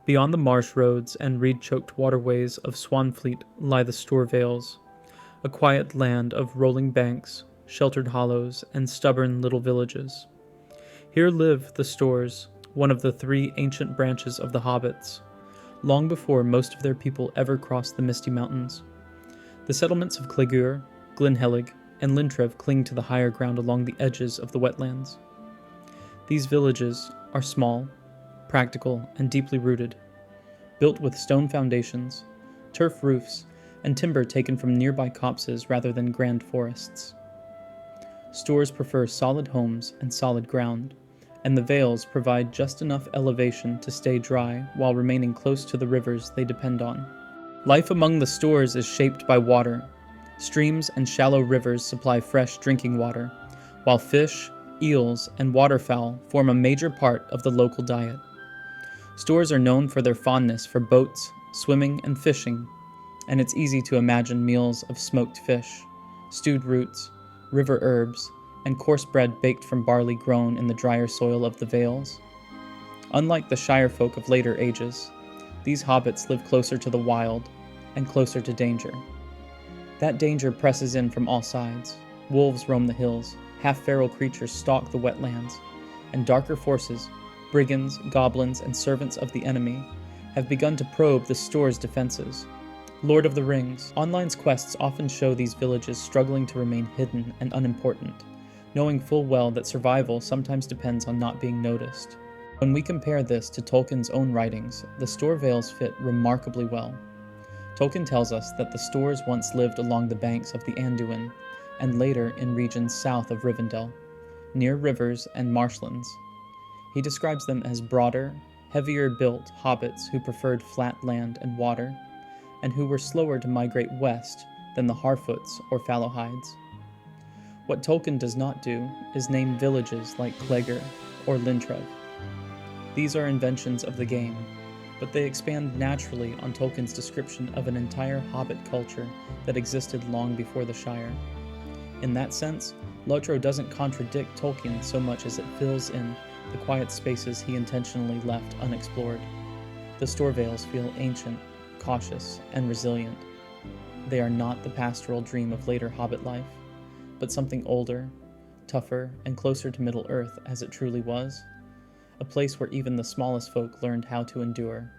Beyond the marsh roads and reed-choked waterways of Swanfleet lie the Stoor-Vales, a quiet land of rolling banks, sheltered hollows, and stubborn little villages. Here live the Stoors, one of the three ancient branches of the Hobbits, long before most of their people ever crossed the Misty Mountains. The settlements of Clegur, Glyn Helyg, and Lintrev cling to the higher ground along the edges of the wetlands. These villages are small, practical, and deeply rooted, built with stone foundations, turf roofs, and timber taken from nearby copses rather than grand forests. Stoors prefer solid homes and solid ground, and the vales provide just enough elevation to stay dry while remaining close to the rivers they depend on. Life among the Stoors is shaped by water. Streams and shallow rivers supply fresh drinking water, while fish, eels, and waterfowl form a major part of the local diet. Stoors are known for their fondness for boats, swimming, and fishing, and it's easy to imagine meals of smoked fish, stewed roots, river herbs, and coarse bread baked from barley grown in the drier soil of the vales. Unlike the Shire folk of later ages, these hobbits live closer to the wild and closer to danger. That danger presses in from all sides. Wolves roam the hills, half-feral creatures stalk the wetlands, and darker forces, brigands, goblins, and servants of the enemy, have begun to probe the Stoors' defenses. Lord of the Rings. Online's quests often show these villages struggling to remain hidden and unimportant, knowing full well that survival sometimes depends on not being noticed. When we compare this to Tolkien's own writings, the Stoor-Vales fit remarkably well. Tolkien tells us that the Stoors once lived along the banks of the Anduin, and later in regions south of Rivendell, near rivers and marshlands. He describes them as broader, heavier-built hobbits who preferred flat land and water, and who were slower to migrate west than the Harfoots or Fallowhides. What Tolkien does not do is name villages like Clegur or Lintrev. These are inventions of the game, but they expand naturally on Tolkien's description of an entire Hobbit culture that existed long before the Shire. In that sense, LOTRO doesn't contradict Tolkien so much as it fills in the quiet spaces he intentionally left unexplored. The Stoor-Vales feel ancient, cautious, and resilient. They are not the pastoral dream of later Hobbit life, but something older, tougher, and closer to Middle-earth as it truly was, a place where even the smallest folk learned how to endure.